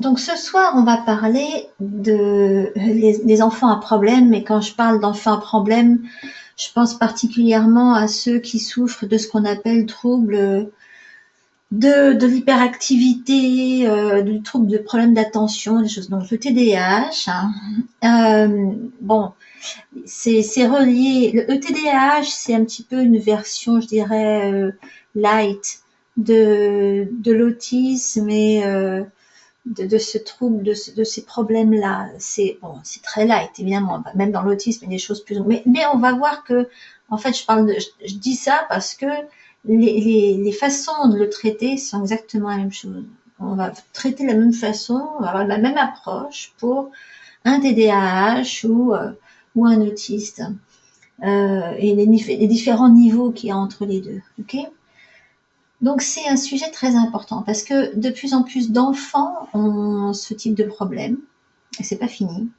Donc ce soir, on va parler des enfants à problème. Et quand je parle d'enfants à problème, je pense particulièrement à ceux qui souffrent de ce qu'on appelle troubles de l'hyperactivité, du trouble de problème d'attention, des choses. Donc le TDAH, hein. Bon, c'est relié. Le TDAH, c'est un petit peu une version, je dirais, light de l'autisme et de ce trouble, de ces problèmes-là. C'est bon, c'est très light, évidemment. Même dans l'autisme, il y a des choses plus. Mais on va voir que, en fait, je dis ça parce que les façons de le traiter sont exactement la même chose. On va traiter de la même façon, on va avoir la même approche pour un TDAH ou un autiste. Et les différents niveaux qu'il y a entre les deux. Ok ? Donc c'est un sujet très important parce que de plus en plus d'enfants ont ce type de problème et c'est pas fini.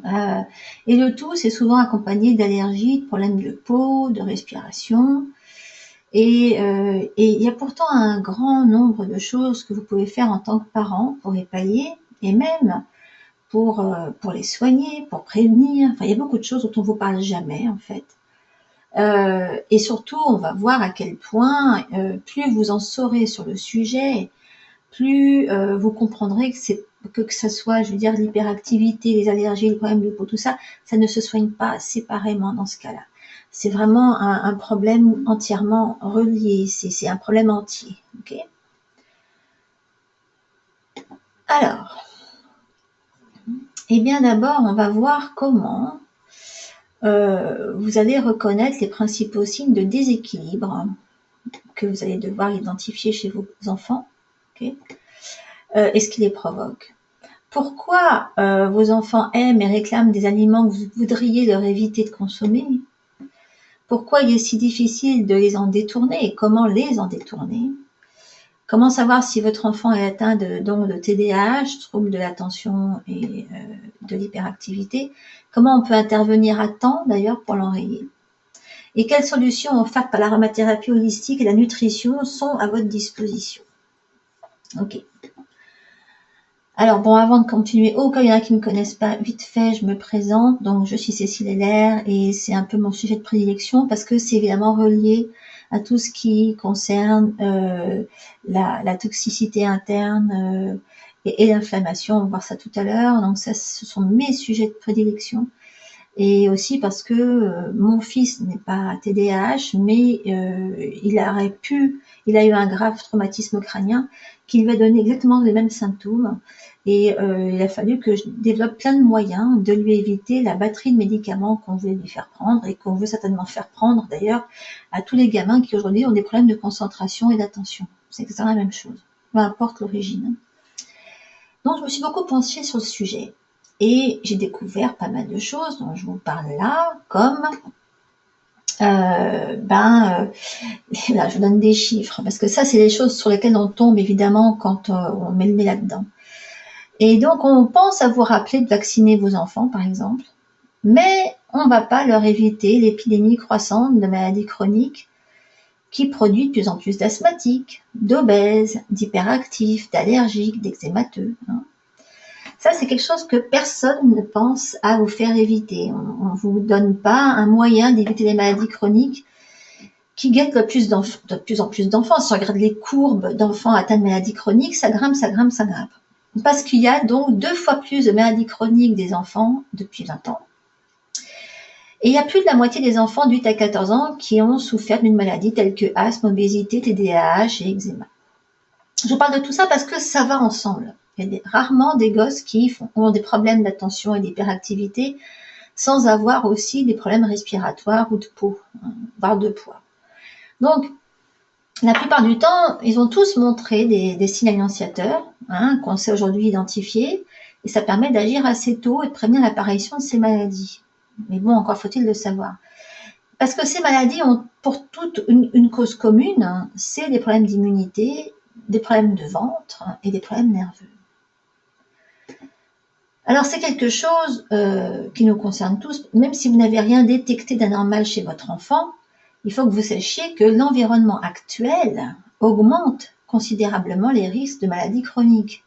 Et le tout, c'est souvent accompagné d'allergies, de problèmes de peau, de respiration. Et il y a pourtant un grand nombre de choses que vous pouvez faire en tant que parent pour les pallier et même pour les soigner, pour prévenir. Enfin, il y a beaucoup de choses dont on vous parle jamais en fait. Et surtout, on va voir à quel point, plus vous en saurez sur le sujet, plus vous comprendrez que ça soit, je veux dire, l'hyperactivité, les allergies, les problèmes de peau, tout ça, ça ne se soigne pas séparément dans ce cas-là. C'est vraiment un problème entièrement relié, c'est un problème entier. Ok ? Alors, eh bien d'abord, on va voir comment vous allez reconnaître les principaux signes de déséquilibre que vous allez devoir identifier chez vos enfants. Okay ? Et ce qui les provoque. Pourquoi vos enfants aiment et réclament des aliments que vous voudriez leur éviter de consommer? Pourquoi il est si difficile de les en détourner et comment les en détourner? Comment savoir si votre enfant est atteint de TDAH, trouble de l'attention et de l'hyperactivité? Comment on peut intervenir à temps d'ailleurs pour l'enrayer? Et quelles solutions offertes par l'aromathérapie holistique et la nutrition sont à votre disposition? Ok. Alors bon, avant de continuer, au cas où il y en a qui ne me connaissent pas, vite fait, je me présente. Donc je suis Cécile Heller et c'est un peu mon sujet de prédilection parce que c'est évidemment relié à tout ce qui concerne la toxicité interne et l'inflammation. On va voir ça tout à l'heure. Donc ça, ce sont mes sujets de prédilection. Et aussi parce que mon fils n'est pas TDAH, mais il a eu un grave traumatisme crânien qui lui a donné exactement les mêmes symptômes. Et il a fallu que je développe plein de moyens de lui éviter la batterie de médicaments qu'on voulait lui faire prendre et qu'on veut certainement faire prendre d'ailleurs à tous les gamins qui aujourd'hui ont des problèmes de concentration et d'attention. C'est exactement la même chose, peu importe l'origine. Donc je me suis beaucoup penchée sur le sujet. Et j'ai découvert pas mal de choses dont je vous parle là, comme, là, je vous donne des chiffres, parce que ça, c'est des choses sur lesquelles on tombe évidemment quand on met le nez là-dedans. Et donc, on pense à vous rappeler de vacciner vos enfants, par exemple, mais on ne va pas leur éviter l'épidémie croissante de maladies chroniques qui produit de plus en plus d'asthmatiques, d'obèses, d'hyperactifs, d'allergiques, d'eczémateux. Hein. Ça, c'est quelque chose que personne ne pense à vous faire éviter. On ne vous donne pas un moyen d'éviter les maladies chroniques qui guettent de plus en plus d'enfants. Si on regarde les courbes d'enfants atteints de maladies chroniques, ça grimpe, ça grimpe, ça grimpe. Parce qu'il y a donc 2 fois plus de maladies chroniques des enfants depuis 20 ans. Et il y a plus de la moitié des enfants de 8 à 14 ans qui ont souffert d'une maladie telle que asthme, obésité, TDAH et eczéma. Je vous parle de tout ça parce que ça va ensemble. Il y a rarement des gosses qui ont des problèmes d'attention et d'hyperactivité sans avoir aussi des problèmes respiratoires ou de peau, voire de poids. Donc, la plupart du temps, ils ont tous montré des signes annonciateurs qu'on sait aujourd'hui identifier et ça permet d'agir assez tôt et de prévenir l'apparition de ces maladies. Mais bon, encore faut-il le savoir. Parce que ces maladies ont pour toutes une cause commune, c'est des problèmes d'immunité, des problèmes de ventre et des problèmes nerveux. Alors c'est quelque chose qui nous concerne tous, même si vous n'avez rien détecté d'anormal chez votre enfant, il faut que vous sachiez que l'environnement actuel augmente considérablement les risques de maladies chroniques.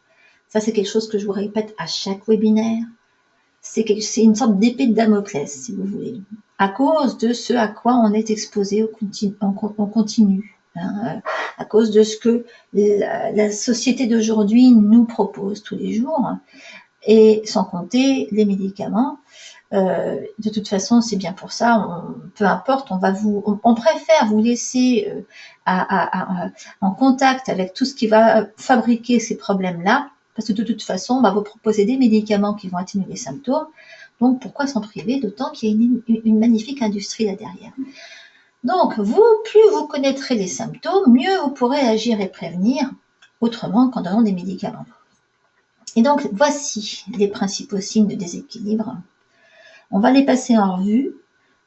Ça, c'est quelque chose que je vous répète à chaque webinaire. C'est une sorte d'épée de Damoclès, si vous voulez, à cause de ce à quoi on est exposé en continu, hein, à cause de ce que la société d'aujourd'hui nous propose tous les jours, et sans compter les médicaments. De toute façon, c'est bien pour ça, peu importe, on préfère vous laisser en contact avec tout ce qui va fabriquer ces problèmes-là, parce que de toute façon, on va vous proposer des médicaments qui vont atténuer les symptômes. Donc, pourquoi s'en priver? D'autant qu'il y a une magnifique industrie là derrière. Donc, plus vous connaîtrez les symptômes, mieux vous pourrez agir et prévenir, autrement qu'en donnant des médicaments. Et donc, voici les principaux signes de déséquilibre. On va les passer en revue,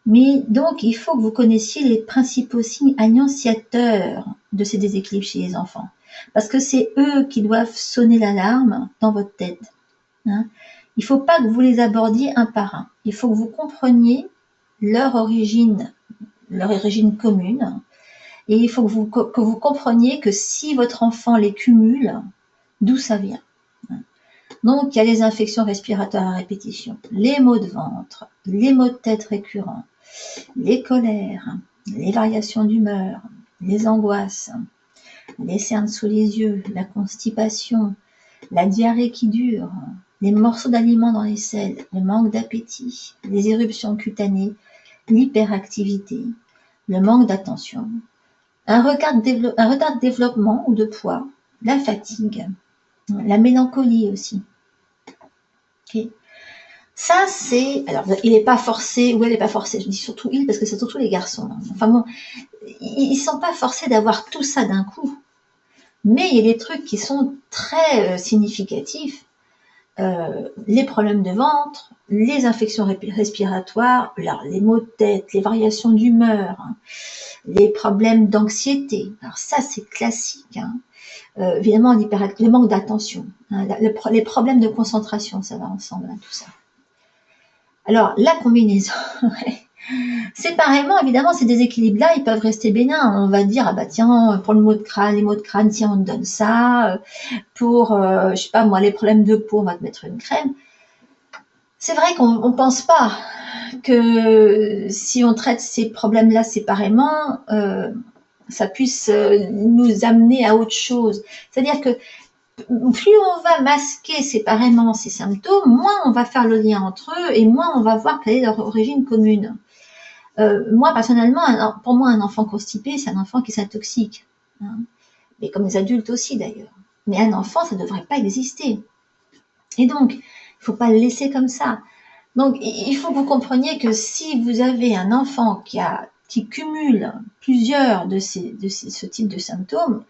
mais donc il faut que vous connaissiez les principaux signes annonciateurs de ces déséquilibres chez les enfants. Parce que c'est eux qui doivent sonner l'alarme dans votre tête. Hein. Il ne faut pas que vous les abordiez un par un. Il faut que vous compreniez leur origine commune. Et il faut que vous compreniez que si votre enfant les cumule, d'où ça vient. Donc, il y a les infections respiratoires à répétition, les maux de ventre, les maux de tête récurrents, les colères, les variations d'humeur, les angoisses, les cernes sous les yeux, la constipation, la diarrhée qui dure, les morceaux d'aliments dans les selles, le manque d'appétit, les éruptions cutanées, l'hyperactivité, le manque d'attention, un retard de développement ou de poids, la fatigue, la mélancolie aussi. Okay. Ça, c'est... Alors, il n'est pas forcé, ou elle n'est pas forcée, je dis surtout il, parce que c'est surtout les garçons. Enfin bon, ils ne sont pas forcés d'avoir tout ça d'un coup. Mais il y a des trucs qui sont très significatifs. Les problèmes de ventre, les infections respiratoires, alors, les maux de tête, les variations d'humeur, hein, les problèmes d'anxiété. Alors ça, c'est classique. Hein. Évidemment, le manque d'attention, hein, les problèmes de concentration, ça va ensemble, hein, tout ça. Alors, la combinaison, séparément, évidemment, ces déséquilibres-là, ils peuvent rester bénins. On va dire, ah bah tiens, pour les maux de crâne, tiens, on te donne ça. Pour, je sais pas moi, les problèmes de peau, on va te mettre une crème. C'est vrai qu'on ne pense pas que si on traite ces problèmes-là séparément, ça puisse nous amener à autre chose. C'est-à-dire que plus on va masquer séparément ces symptômes, moins on va faire le lien entre eux et moins on va voir quelle est leur origine commune. Moi, personnellement, pour moi, un enfant constipé, c'est un enfant qui s'intoxique. Hein. Mais comme les adultes aussi, d'ailleurs. Mais un enfant, ça ne devrait pas exister. Et donc, il ne faut pas le laisser comme ça. Donc, il faut que vous compreniez que si vous avez un enfant qui cumule plusieurs de ce type de symptômes,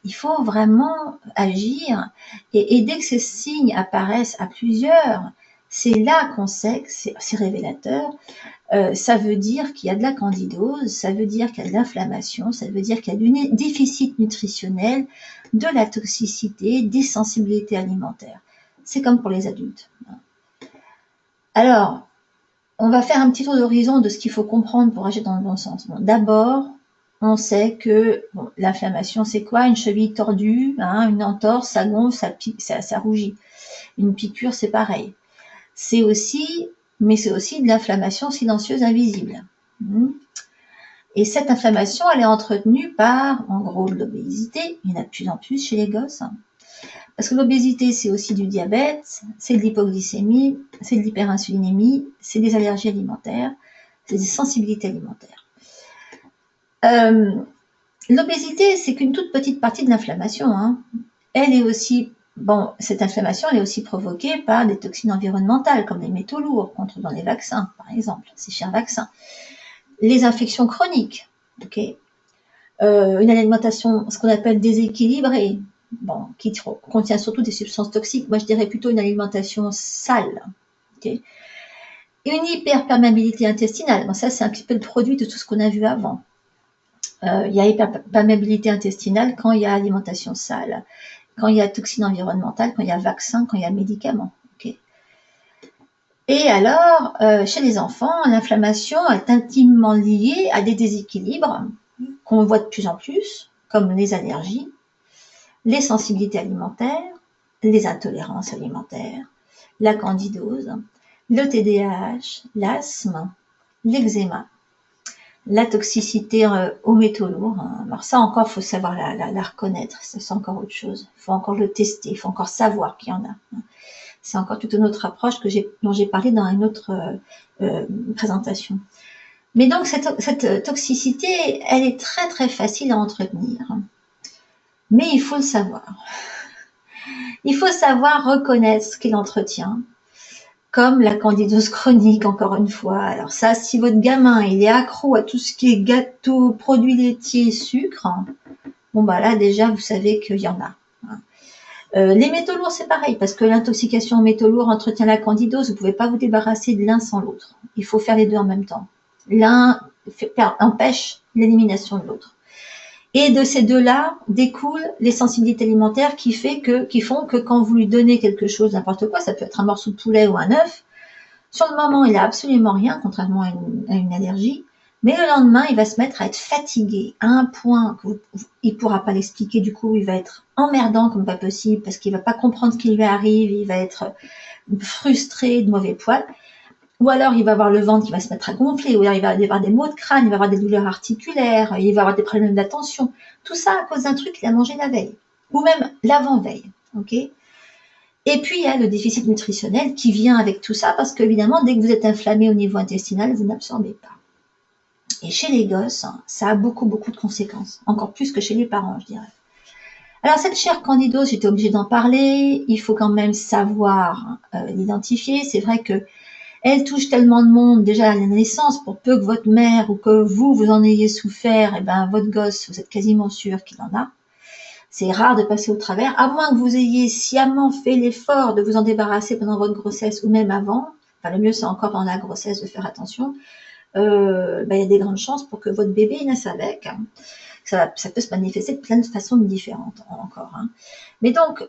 il faut vraiment agir. Et dès que ces signes apparaissent à plusieurs, c'est là qu'on sait que c'est révélateur. Ça veut dire qu'il y a de la candidose, ça veut dire qu'il y a de l'inflammation, ça veut dire qu'il y a du déficit nutritionnel, de la toxicité, des sensibilités alimentaires. C'est comme pour les adultes. Alors, on va faire un petit tour d'horizon de ce qu'il faut comprendre pour agir dans le bon sens. Bon, d'abord, on sait que l'inflammation, c'est quoi? Une cheville tordue, hein, une entorse, ça gonfle, ça rougit. Une piqûre, c'est pareil. C'est aussi de l'inflammation silencieuse invisible. Et cette inflammation, elle est entretenue par, en gros, de l'obésité. Il y en a de plus en plus chez les gosses. Parce que l'obésité, c'est aussi du diabète, c'est de l'hypoglycémie, c'est de l'hyperinsulinémie, c'est des allergies alimentaires, c'est des sensibilités alimentaires. L'obésité, c'est qu'une toute petite partie de l'inflammation. Hein. Elle est aussi, cette inflammation, elle est aussi provoquée par des toxines environnementales, comme les métaux lourds, qu'on trouve dans les vaccins, par exemple, ces chers vaccins. Les infections chroniques, une alimentation, ce qu'on appelle déséquilibrée, qui contient surtout des substances toxiques. Moi, je dirais plutôt une alimentation sale. Okay. Une hyperperméabilité intestinale. Ça, c'est un petit peu le produit de tout ce qu'on a vu avant. Il y a hyperperméabilité intestinale quand il y a alimentation sale, quand il y a toxines environnementales, quand il y a vaccin, quand il y a médicaments. Okay. Et alors, chez les enfants, l'inflammation est intimement liée à des déséquilibres qu'on voit de plus en plus, comme les allergies, les sensibilités alimentaires, les intolérances alimentaires, la candidose, le TDAH, l'asthme, l'eczéma, la toxicité aux métaux lourds. Alors ça encore, il faut savoir la reconnaître, c'est encore autre chose. Il faut encore le tester, il faut encore savoir qu'il y en a. C'est encore toute une autre approche dont j'ai parlé dans une autre présentation. Mais donc cette toxicité, elle est très très facile à entretenir. Mais il faut le savoir. Il faut savoir reconnaître ce qu'il entretient, comme la candidose chronique, encore une fois. Alors ça, si votre gamin il est accro à tout ce qui est gâteau, produits laitiers, sucre, bon bah là déjà vous savez qu'il y en a. Les métaux lourds c'est pareil, parce que l'intoxication aux métaux lourds entretient la candidose, vous ne pouvez pas vous débarrasser de l'un sans l'autre. Il faut faire les deux en même temps. L'un empêche l'élimination de l'autre. Et de ces deux-là découlent les sensibilités alimentaires qui font que quand vous lui donnez quelque chose, n'importe quoi, ça peut être un morceau de poulet ou un œuf, sur le moment, il n'a absolument rien, contrairement à une allergie, mais le lendemain, il va se mettre à être fatigué à un point qu'il ne pourra pas l'expliquer, du coup, il va être emmerdant comme pas possible, parce qu'il ne va pas comprendre ce qui lui arrive, il va être frustré, de mauvais poil, ou alors il va avoir le ventre qui va se mettre à gonfler, ou alors il va avoir des maux de crâne, il va avoir des douleurs articulaires, il va avoir des problèmes d'attention. Tout ça à cause d'un truc qu'il a mangé la veille, ou même l'avant-veille. Ok ? Et puis il y a le déficit nutritionnel qui vient avec tout ça, parce qu'évidemment, dès que vous êtes inflammé au niveau intestinal, vous n'absorbez pas. Et chez les gosses, ça a beaucoup de conséquences, encore plus que chez les parents, je dirais. Alors cette chère candidose, j'étais obligée d'en parler, il faut quand même savoir l'identifier. C'est vrai que elle touche tellement de monde déjà à la naissance, pour peu que votre mère ou que vous en ayez souffert, et ben votre gosse, vous êtes quasiment sûr qu'il en a. C'est rare de passer au travers, à moins que vous ayez sciemment fait l'effort de vous en débarrasser pendant votre grossesse ou même avant. Enfin, le mieux, c'est encore pendant la grossesse de faire attention. Il y a des grandes chances pour que votre bébé naisse avec. Ça peut se manifester de plein de façons différentes encore. Mais donc,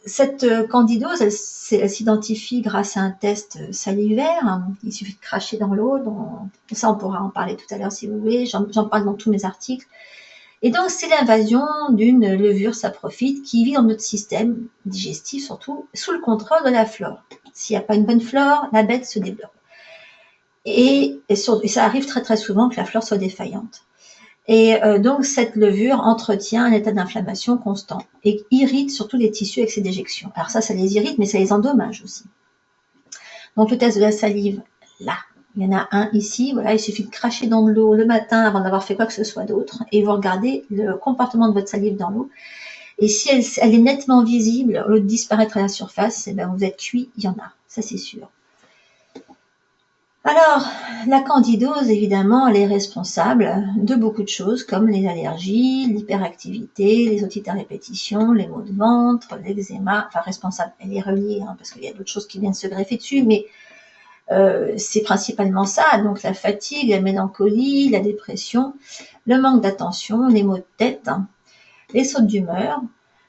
cette candidose, elle s'identifie grâce à un test salivaire. Il suffit de cracher dans l'eau. Ça, on pourra en parler tout à l'heure si vous voulez. J'en parle dans tous mes articles. Et donc, c'est l'invasion d'une levure saprophyte qui vit dans notre système digestif, surtout sous le contrôle de la flore. S'il n'y a pas une bonne flore, la bête se développe. Et ça arrive très très souvent que la flore soit défaillante. Et donc, cette levure entretient un état d'inflammation constant et irrite surtout les tissus avec ses déjections. Alors ça les irrite, mais ça les endommage aussi. Donc, le test de la salive, là, il y en a un ici. Voilà, il suffit de cracher dans de l'eau le matin avant d'avoir fait quoi que ce soit d'autre. Et vous regardez le comportement de votre salive dans l'eau. Et si elle est nettement visible, au lieu de disparaître à la surface, eh ben vous êtes cuit, il y en a. Ça, c'est sûr. Alors, la candidose, évidemment, elle est responsable de beaucoup de choses, comme les allergies, l'hyperactivité, les otites à répétition, les maux de ventre, l'eczéma. Enfin, responsable, elle est reliée, parce qu'il y a d'autres choses qui viennent se greffer dessus, mais c'est principalement ça. Donc, la fatigue, la mélancolie, la dépression, le manque d'attention, les maux de tête, les sautes d'humeur,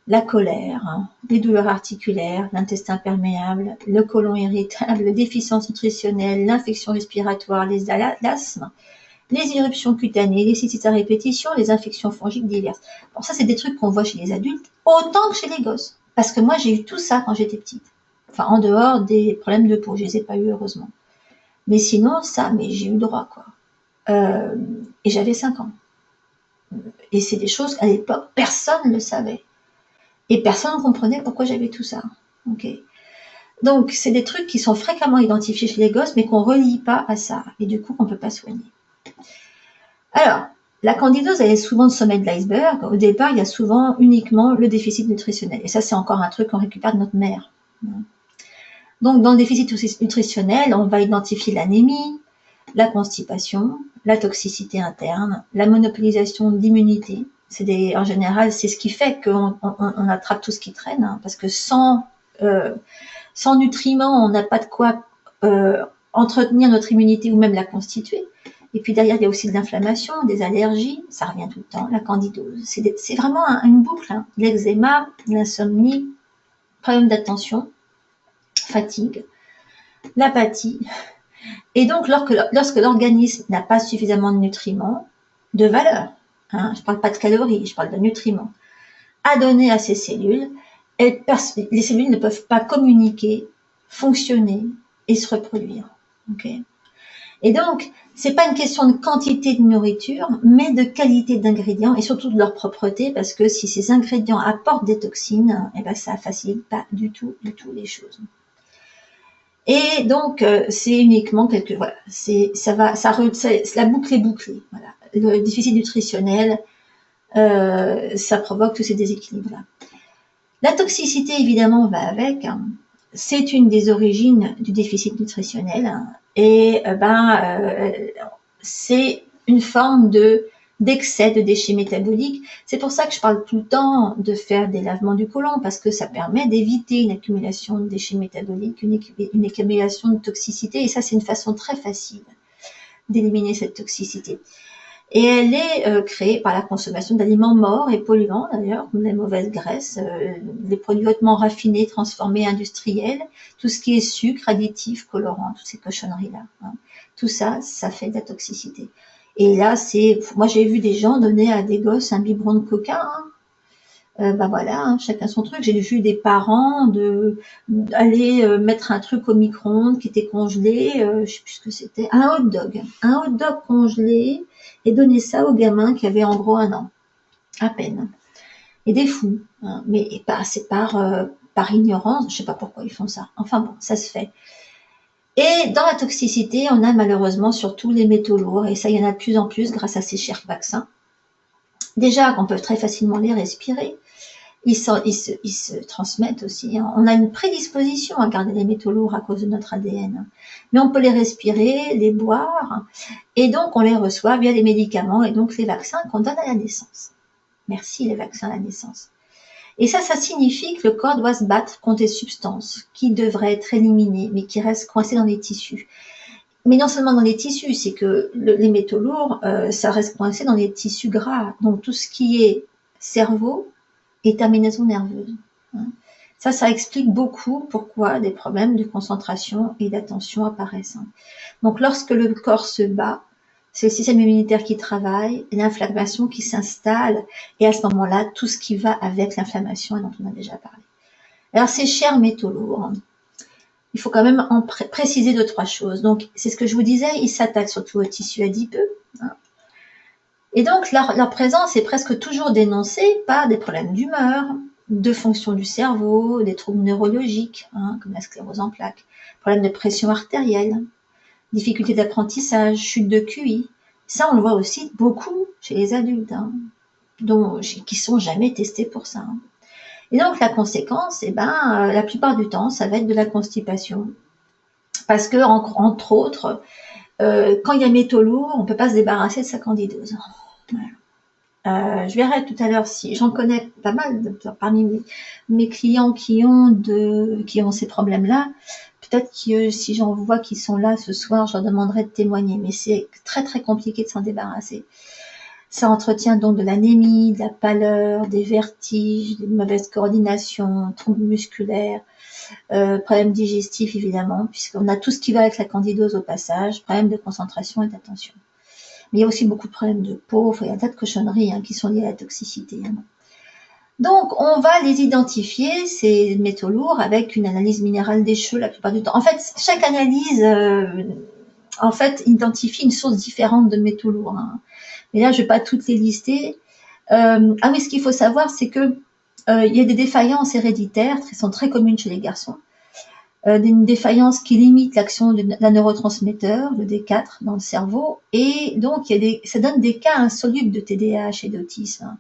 la colère, les douleurs articulaires, l'intestin perméable, le côlon irritable, la déficience nutritionnelle, l'infection respiratoire, l'asthme, les éruptions cutanées, les cystites à répétition, les infections fongiques diverses. Bon, ça, c'est des trucs qu'on voit chez les adultes autant que chez les gosses. Parce que moi, j'ai eu tout ça quand j'étais petite. Enfin, en dehors des problèmes de peau, je les ai pas eu heureusement. Mais sinon, mais j'ai eu droit, quoi. Et j'avais 5 ans. Et c'est des choses, à l'époque, personne ne le savait. Et personne ne comprenait pourquoi j'avais tout ça. Okay. Donc, c'est des trucs qui sont fréquemment identifiés chez les gosses, mais qu'on ne relie pas à ça. Et du coup, qu'on ne peut pas soigner. Alors, la candidose, elle est souvent le sommet de l'iceberg. Au départ, il y a souvent uniquement le déficit nutritionnel. Et ça, c'est encore un truc qu'on récupère de notre mère. Donc, dans le déficit nutritionnel, on va identifier l'anémie, la constipation, la toxicité interne, la monopolisation d'immunité. En général, c'est ce qui fait qu'on attrape tout ce qui traîne, parce que sans nutriments, on n'a pas de quoi entretenir notre immunité ou même la constituer. Et puis derrière, il y a aussi de l'inflammation, des allergies, ça revient tout le temps, la candidose. C'est vraiment une boucle. L'eczéma, l'insomnie, problème d'attention, fatigue, l'apathie. Et donc, lorsque l'organisme n'a pas suffisamment de nutriments, de valeur, je ne parle pas de calories, je parle de nutriments, à donner à ces cellules, les cellules ne peuvent pas communiquer, fonctionner et se reproduire. Okay, et donc, c'est pas une question de quantité de nourriture, mais de qualité d'ingrédients et surtout de leur propreté, parce que si ces ingrédients apportent des toxines, eh ben ça facilite pas du tout les choses. Et donc, c'est uniquement voilà, la boucle est bouclée. Voilà, le déficit nutritionnel, ça provoque tous ces déséquilibres-là. La toxicité, évidemment, va avec. Hein. C'est une des origines du déficit nutritionnel. Hein. Et c'est une forme d'excès de déchets métaboliques. C'est pour ça que je parle tout le temps de faire des lavements du côlon, parce que ça permet d'éviter une accumulation de déchets métaboliques, une accumulation de toxicité. Et ça, c'est une façon très facile d'éliminer cette toxicité. Et elle est créée par la consommation d'aliments morts et polluants, d'ailleurs, comme les mauvaises graisses, les produits hautement raffinés, transformés, industriels, tout ce qui est sucre, additifs, colorants, toutes ces cochonneries-là. Hein. Tout ça, ça fait de la toxicité. Et là, moi j'ai vu des gens donner à des gosses un biberon de coca. Hein. Voilà, hein, chacun son truc. J'ai vu des parents aller mettre un truc au micro-ondes qui était congelé, je sais plus ce que c'était, un hot dog congelé, et donner ça aux gamins qui avaient en gros 1 an, à peine. Et des fous, hein, mais c'est par ignorance, je sais pas pourquoi ils font ça. Enfin bon, ça se fait. Et dans la toxicité, on a malheureusement surtout les métaux lourds, et ça, il y en a de plus en plus grâce à ces chers vaccins. Déjà, qu'on peut très facilement les respirer. Ils se transmettent aussi. Hein. On a une prédisposition à garder les métaux lourds à cause de notre ADN. Mais on peut les respirer, les boire, et donc on les reçoit via les médicaments et donc les vaccins qu'on donne à la naissance. Merci les vaccins à la naissance. Et ça signifie que le corps doit se battre contre des substances qui devraient être éliminées, mais qui restent coincées dans les tissus. Mais non seulement dans les tissus, c'est que les métaux lourds, ça reste coincé dans les tissus gras. Donc tout ce qui est cerveau, et terminaison nerveuse. Ça explique beaucoup pourquoi des problèmes de concentration et d'attention apparaissent. Donc lorsque le corps se bat, c'est le système immunitaire qui travaille, l'inflammation qui s'installe, et à ce moment-là, tout ce qui va avec l'inflammation dont on a déjà parlé. Alors ces chers métaux lourds, il faut quand même en préciser 2-3 choses. Donc c'est ce que je vous disais, ils s'attaquent surtout aux tissus adipeux. Hein. Et donc, leur présence est presque toujours dénoncée par des problèmes d'humeur, de fonction du cerveau, des troubles neurologiques, hein, comme la sclérose en plaques, problèmes de pression artérielle, difficultés d'apprentissage, chute de QI. Ça, on le voit aussi beaucoup chez les adultes, hein, qui sont jamais testés pour ça. Hein. Et donc, la conséquence, la plupart du temps, ça va être de la constipation. Parce que, entre autres, quand il y a métaux lourds, on peut pas se débarrasser de sa candidose. Voilà. Je verrai tout à l'heure si j'en connais pas mal parmi mes clients qui ont ces problèmes-là. Peut-être que si j'en vois qui sont là ce soir, je leur demanderai de témoigner. Mais c'est très très compliqué de s'en débarrasser. Ça entretient donc de l'anémie, de la pâleur, des vertiges, des mauvaises coordinations, troubles musculaires, problèmes digestifs évidemment, puisqu'on a tout ce qui va avec la candidose au passage, problèmes de concentration et d'attention. Mais il y a aussi beaucoup de problèmes de peau, il y a un tas de cochonneries qui sont liées à la toxicité. Hein. Donc, on va les identifier, ces métaux lourds, avec une analyse minérale des cheveux la plupart du temps. En fait, chaque analyse identifie une source différente de métaux lourds. Hein. Mais là, je ne vais pas toutes les lister. Ce qu'il faut savoir, c'est que il y a des défaillances héréditaires qui sont très communes chez les garçons. Une défaillance qui limite l'action d'un neurotransmetteur, le D4, dans le cerveau, et donc ça donne des cas insolubles de TDAH et d'autisme.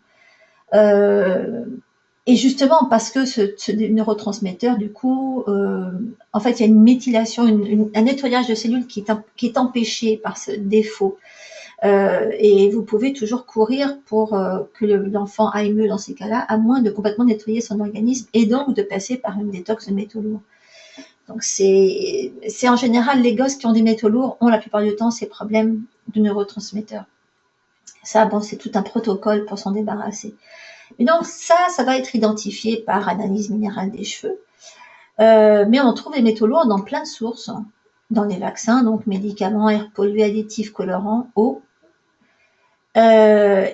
Et justement parce que ce neurotransmetteur, du coup, il y a une méthylation, un nettoyage de cellules qui est empêché par ce défaut. Et vous pouvez toujours courir pour que l'enfant aille mieux dans ces cas-là, à moins de complètement nettoyer son organisme et donc de passer par une détox de métaux lourds. Donc c'est en général les gosses qui ont des métaux lourds ont la plupart du temps ces problèmes de neurotransmetteurs. Ça, c'est tout un protocole pour s'en débarrasser. Et donc ça va être identifié par analyse minérale des cheveux. Mais on trouve les métaux lourds dans plein de sources, hein. Dans les vaccins, donc médicaments, air pollué, additifs, colorants, eau.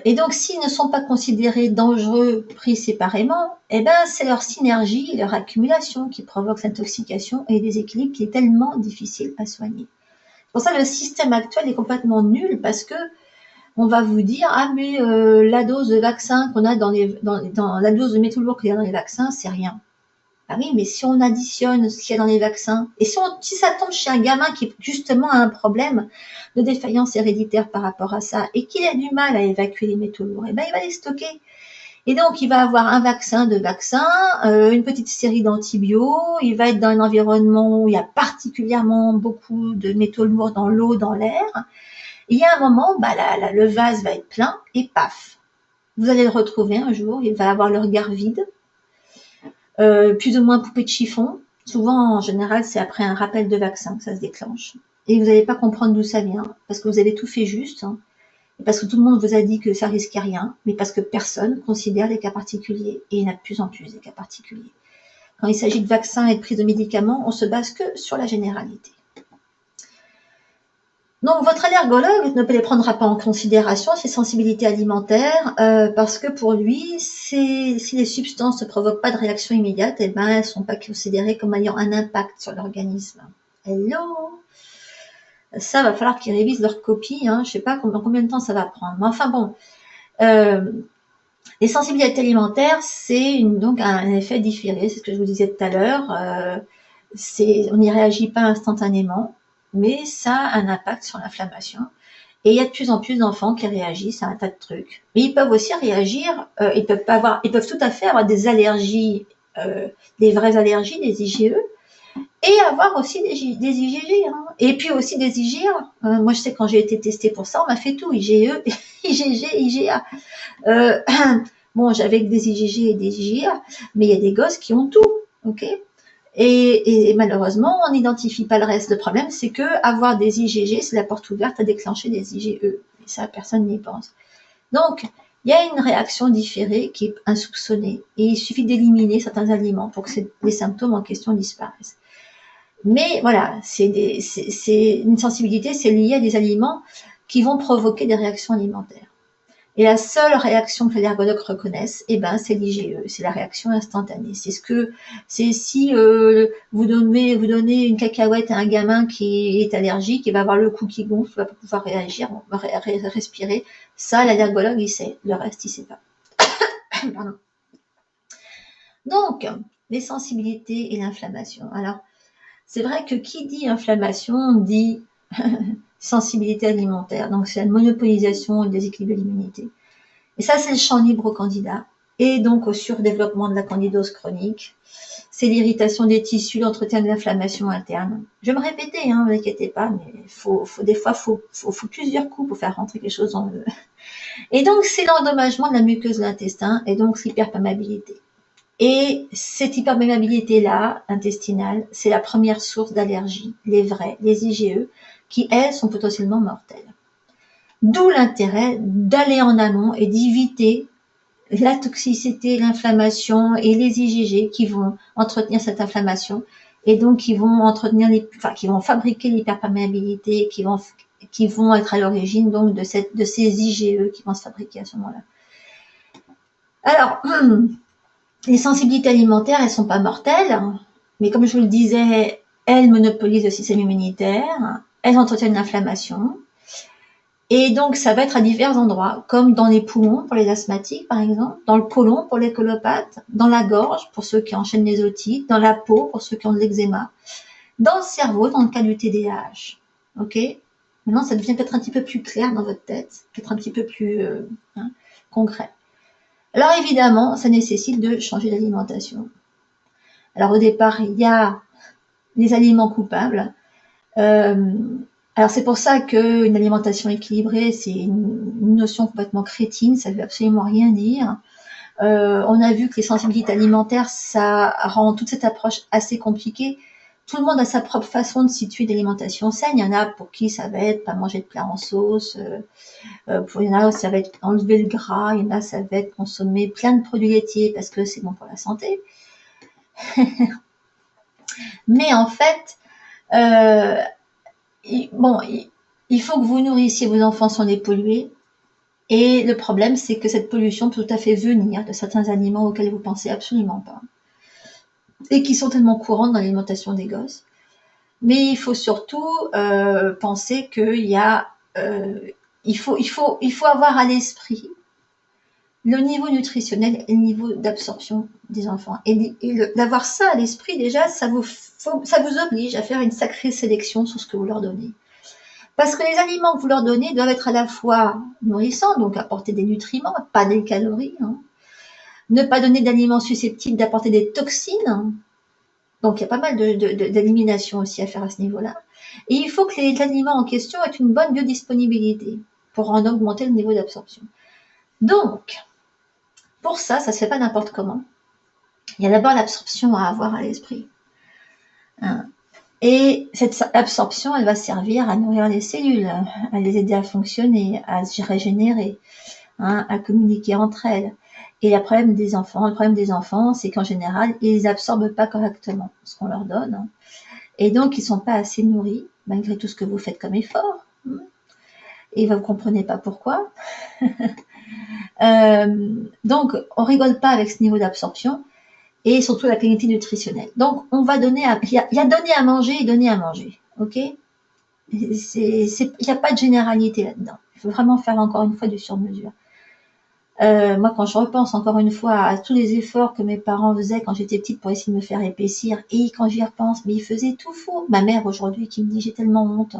Et donc, s'ils ne sont pas considérés dangereux pris séparément, eh ben, c'est leur synergie, leur accumulation qui provoque cette intoxication et déséquilibre qui est tellement difficile à soigner. Pour ça, le système actuel est complètement nul parce que on va vous dire ah mais la dose de vaccin qu'on a dans la dose de métaux lourds qu'il y a dans les vaccins, c'est rien. Ah oui, mais si on additionne ce qu'il y a dans les vaccins, et si ça tombe chez un gamin qui justement a un problème de défaillance héréditaire par rapport à ça, et qu'il a du mal à évacuer les métaux lourds, eh ben il va les stocker. Et donc il va avoir un vaccin, deux vaccins, une petite série d'antibiotiques, il va être dans un environnement où il y a particulièrement beaucoup de métaux lourds dans l'eau, dans l'air. Et il y a un moment, bah, le vase va être plein, et paf, vous allez le retrouver un jour, il va avoir le regard vide, plus ou moins poupée de chiffon. Souvent, en général, c'est après un rappel de vaccin que ça se déclenche. Et vous n'allez pas comprendre d'où ça vient, parce que vous avez tout fait juste, hein, et parce que tout le monde vous a dit que ça risquait rien, mais parce que personne considère les cas particuliers, et il y en a de plus en plus des cas particuliers. Quand il s'agit de vaccins et de prise de médicaments, on se base que sur la généralité. Donc, votre allergologue ne prendra pas en considération ces sensibilités alimentaires parce que pour lui, si les substances ne provoquent pas de réaction immédiate, eh ben, elles ne sont pas considérées comme ayant un impact sur l'organisme. Hello, ça va falloir qu'ils révisent leur copie. Hein. Je ne sais pas combien de temps ça va prendre. Mais enfin bon, les sensibilités alimentaires, c'est donc un effet différé. C'est ce que je vous disais tout à l'heure. On n'y réagit pas instantanément, mais ça a un impact sur l'inflammation. Et il y a de plus en plus d'enfants qui réagissent à un tas de trucs. Mais ils peuvent aussi réagir, ils peuvent tout à fait avoir des allergies, des vraies allergies, des IgE, et avoir aussi des IgG. Hein. Et puis aussi des IgA. Moi, je sais quand j'ai été testée pour ça, on m'a fait tout, IgE, IgG, IgA. Bon, j'avais des IgG et des IgA, mais il y a des gosses qui ont tout, ok ? Et malheureusement, on n'identifie pas le reste. Le problème, c'est que avoir des IgG, c'est la porte ouverte à déclencher des IgE. Et ça, personne n'y pense. Donc, il y a une réaction différée qui est insoupçonnée. Et il suffit d'éliminer certains aliments pour que les symptômes en question disparaissent. Mais voilà, c'est une sensibilité, c'est lié à des aliments qui vont provoquer des réactions alimentaires. Et la seule réaction que les allergologues reconnaissent, eh ben, c'est l'IgE, c'est la réaction instantanée. C'est si vous donnez une cacahuète à un gamin qui est allergique, il va avoir le cou qui gonfle, il va pas pouvoir réagir, respirer. Ça, l'allergologue, il sait. Le reste, il sait pas. Pardon. Donc, les sensibilités et l'inflammation. Alors, c'est vrai que qui dit inflammation dit sensibilité alimentaire. Donc, c'est la monopolisation et le déséquilibre de l'immunité. Et ça, c'est le champ libre au candidat. Et donc, au surdéveloppement de la candidose chronique. C'est l'irritation des tissus, l'entretien de l'inflammation interne. Je vais me répéter, hein, ne vous inquiétez pas, mais des fois, faut plusieurs coups pour faire rentrer quelque chose dans le... Et donc, c'est l'endommagement de la muqueuse de l'intestin et donc l'hyperperméabilité. Et cette hyperperméabilité-là, intestinale, c'est la première source d'allergie, les vrais, les IgE, qui, elles, sont potentiellement mortelles. D'où l'intérêt d'aller en amont et d'éviter la toxicité, l'inflammation et les IgG qui vont entretenir cette inflammation et donc qui vont qui vont fabriquer l'hyperperméabilité, qui vont être à l'origine donc de ces IgE qui vont se fabriquer à ce moment-là. Alors, les sensibilités alimentaires, elles sont pas mortelles, mais comme je vous le disais, elles monopolisent le système immunitaire, elles entretiennent l'inflammation. Et donc, ça va être à divers endroits, comme dans les poumons pour les asthmatiques, par exemple, dans le côlon pour les colopathes, dans la gorge pour ceux qui enchaînent les otites, dans la peau pour ceux qui ont de l'eczéma, dans le cerveau dans le cas du TDAH. Ok ? Maintenant, ça devient peut-être un petit peu plus clair dans votre tête, peut-être un petit peu plus concret. Alors évidemment, ça nécessite de changer d'alimentation. Alors au départ, il y a les aliments coupables. Alors c'est pour ça qu'une alimentation équilibrée, c'est une notion complètement crétine, ça ne veut absolument rien dire. On a vu que les sensibilités alimentaires, ça rend toute cette approche assez compliquée. Tout le monde a sa propre façon de situer l'alimentation saine. Il y en a pour qui ça va être pas manger de plats en sauce, il y en a ça va être enlever le gras, il y en a ça va être consommer plein de produits laitiers parce que c'est bon pour la santé. Mais en fait, il faut que vous nourrissiez vos enfants sans les polluer. Et le problème, c'est que cette pollution peut tout à fait venir de certains aliments auxquels vous pensez absolument pas et qui sont tellement courants dans l'alimentation des gosses. Mais il faut surtout penser qu'il y a, il faut avoir à l'esprit le niveau nutritionnel et le niveau d'absorption des enfants. Et d'avoir ça à l'esprit, déjà, ça vous oblige à faire une sacrée sélection sur ce que vous leur donnez. Parce que les aliments que vous leur donnez doivent être à la fois nourrissants, donc apporter des nutriments, pas des calories. Hein. Ne pas donner d'aliments susceptibles d'apporter des toxines. Donc il y a pas mal d'élimination aussi à faire à ce niveau-là. Et il faut que les aliments en question aient une bonne biodisponibilité pour en augmenter le niveau d'absorption. Donc, pour ça, ça se fait pas n'importe comment. Il y a d'abord l'absorption à avoir à l'esprit. Hein. Et cette absorption, elle va servir à nourrir les cellules, à les aider à fonctionner, à se régénérer, hein, à communiquer entre elles. Et le problème des enfants, c'est qu'en général, ils absorbent pas correctement ce qu'on leur donne. Hein. Et donc, ils sont pas assez nourris, malgré tout ce que vous faites comme effort. Et vous comprenez pas pourquoi. Donc, on rigole pas avec ce niveau d'absorption et surtout la qualité nutritionnelle. Donc, on va donner il y a donner à manger et donner à manger. Ok? Il n'y a pas de généralité là-dedans. Il faut vraiment faire encore une fois du sur-mesure. Moi, quand je repense encore une fois à tous les efforts que mes parents faisaient quand j'étais petite pour essayer de me faire épaissir, et quand j'y repense, mais ils faisaient tout faux. Ma mère aujourd'hui qui me dit j'ai tellement honte.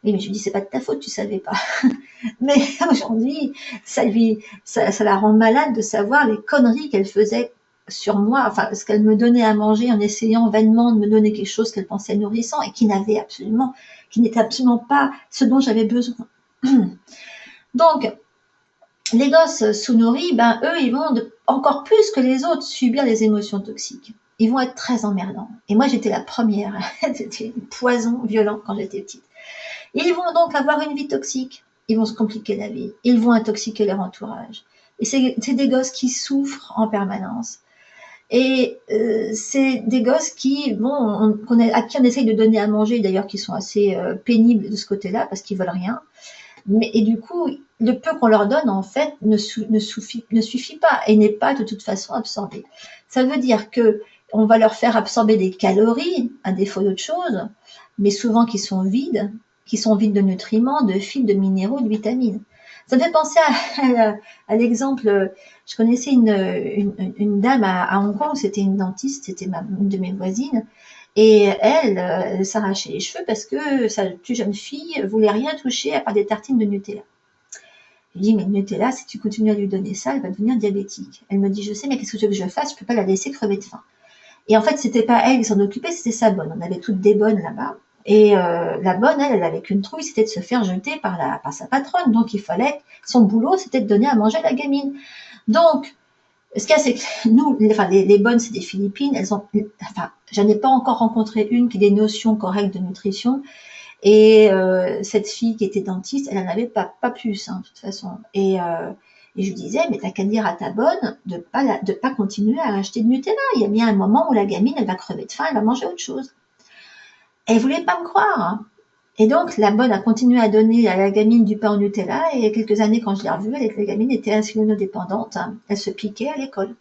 Oui, mais je lui dis c'est pas de ta faute, tu savais pas. Mais aujourd'hui, ça la rend malade de savoir les conneries qu'elle faisait sur moi, enfin ce qu'elle me donnait à manger en essayant vainement de me donner quelque chose qu'elle pensait nourrissant et qui n'était absolument pas ce dont j'avais besoin. Donc, les gosses sous-nourris, ben eux, ils vont encore plus que les autres subir les émotions toxiques. Ils vont être très emmerdants. Et moi, j'étais la première. C'était un poison violent quand j'étais petite. Ils vont donc avoir une vie toxique. Ils vont se compliquer la vie. Ils vont intoxiquer leur entourage. Et c'est des gosses qui souffrent en permanence. Et c'est des gosses qui, à qui on essaye de donner à manger, d'ailleurs, qui sont assez pénibles de ce côté-là, parce qu'ils veulent rien. Et du coup, le peu qu'on leur donne, en fait, ne suffit pas et n'est pas de toute façon absorbé. Ça veut dire que on va leur faire absorber des calories, à défaut d'autre chose, mais souvent qui sont vides de nutriments, de fibres, de minéraux, de vitamines. Ça me fait penser à l'exemple, je connaissais une dame à Hong Kong, c'était une dentiste, c'était une de mes voisines, et elle s'arrachait les cheveux parce que sa plus jeune fille voulait rien toucher à part des tartines de Nutella. Je lui dis, mais le Nutella, si tu continues à lui donner ça, elle va devenir diabétique. Elle me dit, je sais, mais qu'est-ce que tu veux que je fasse? Je peux pas la laisser crever de faim. Et en fait, c'était pas elle qui s'en occupait, c'était sa bonne. On avait toutes des bonnes là-bas. Et la bonne, elle avait qu'une trouille, c'était de se faire jeter par sa patronne. Donc, il fallait, son boulot, c'était de donner à manger à la gamine. Donc, ce qu'il y a, c'est que nous, les bonnes, c'est des Philippines. J'en ai pas encore rencontré une qui ait des notions correctes de nutrition. Et cette fille qui était dentiste, elle en avait pas plus, hein, de toute façon. Et je lui disais, mais t'as qu'à dire à ta bonne de pas continuer à acheter de Nutella. Il y a bien un moment où la gamine, elle va crever de faim, elle va manger autre chose. Elle voulait pas me croire. Hein. Et donc, la bonne a continué à donner à la gamine du pain au Nutella. Et il y a quelques années, quand je l'ai revue, la gamine était insulinodépendante. Hein. Elle se piquait à l'école.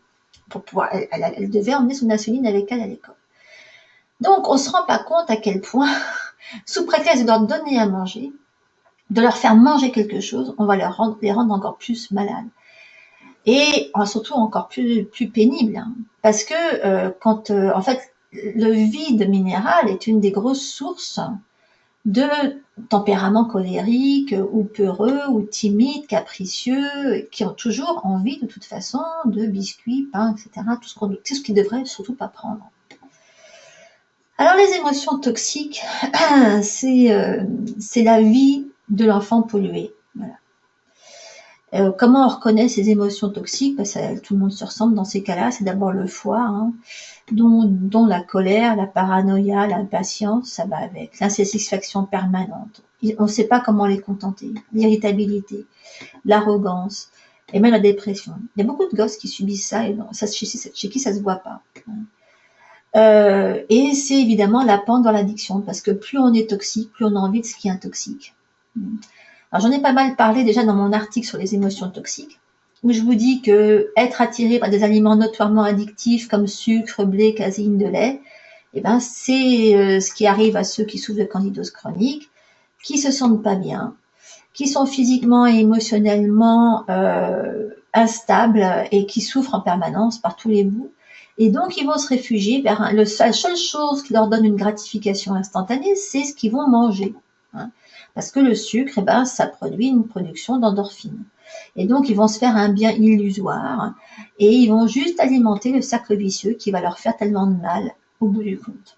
Elle devait emmener son insuline avec elle à l'école. Donc, on se rend pas compte à quel point, sous prétexte de leur donner à manger, de leur faire manger quelque chose, on va les rendre encore plus malades. Et surtout encore plus pénibles. Hein. Parce que en fait, le vide minéral est une des grosses sources de tempéraments colériques ou peureux ou timides, capricieux, qui ont toujours envie de toute façon de biscuits, pain, etc. Tout ce qu'ils devraient surtout pas prendre. Alors les émotions toxiques, c'est la vie de l'enfant pollué. Voilà. Comment on reconnaît ces émotions toxiques? Tout le monde se ressemble dans ces cas-là. C'est d'abord le foie, hein, dont la colère, la paranoïa, l'impatience, ça va avec. L'insatisfaction permanente. On ne sait pas comment les contenter. L'irritabilité, l'arrogance, et même la dépression. Il y a beaucoup de gosses qui subissent ça, et chez qui ça se voit pas. Et c'est évidemment la pente dans l'addiction, parce que plus on est toxique, plus on a envie de ce qui est intoxique. Alors j'en ai pas mal parlé déjà dans mon article sur les émotions toxiques, où je vous dis que être attiré par des aliments notoirement addictifs comme sucre, blé, caséine de lait, eh ben c'est ce qui arrive à ceux qui souffrent de candidose chronique, qui se sentent pas bien, qui sont physiquement et émotionnellement instables et qui souffrent en permanence par tous les bouts. Et donc, ils vont se réfugier vers la seule chose qui leur donne une gratification instantanée, c'est ce qu'ils vont manger. Hein. Parce que le sucre, eh ben, ça produit une production d'endorphines. Et donc, ils vont se faire un bien illusoire et ils vont juste alimenter le cercle vicieux qui va leur faire tellement de mal au bout du compte.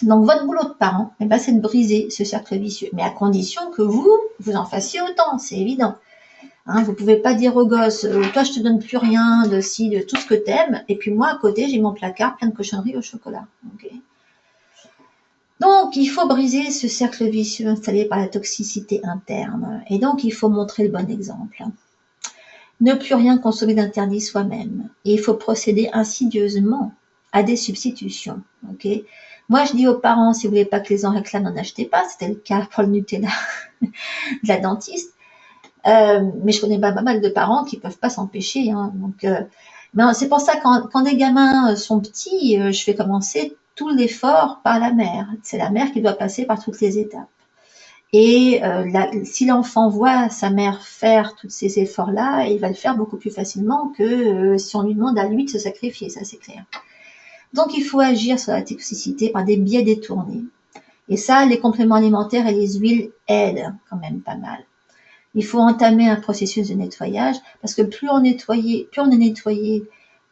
Donc, votre boulot de parent, eh ben, c'est de briser ce cercle vicieux, mais à condition que vous en fassiez autant, c'est évident. Hein, vous pouvez pas dire aux gosses, toi je te donne plus rien de tout ce que t'aimes, et puis moi à côté j'ai mon placard plein de cochonneries au chocolat. Okay. Donc il faut briser ce cercle vicieux installé par la toxicité interne, et donc il faut montrer le bon exemple. Ne plus rien consommer d'interdit soi-même, et il faut procéder insidieusement à des substitutions. Okay. Moi je dis aux parents, si vous voulez pas que les enfants réclament, n'en achetez pas, c'était le cas pour le Nutella de la dentiste. Mais je connais pas mal de parents qui peuvent pas s'empêcher. Hein, donc, c'est pour ça quand des gamins sont petits, je fais commencer tout l'effort par la mère. C'est la mère qui doit passer par toutes les étapes. Et si l'enfant voit sa mère faire tous ces efforts-là, il va le faire beaucoup plus facilement que si on lui demande à lui de se sacrifier, ça c'est clair. Donc il faut agir sur la toxicité par des biais détournés. Et ça, les compléments alimentaires et les huiles aident quand même pas mal. Il faut entamer un processus de nettoyage parce que plus on est nettoyé,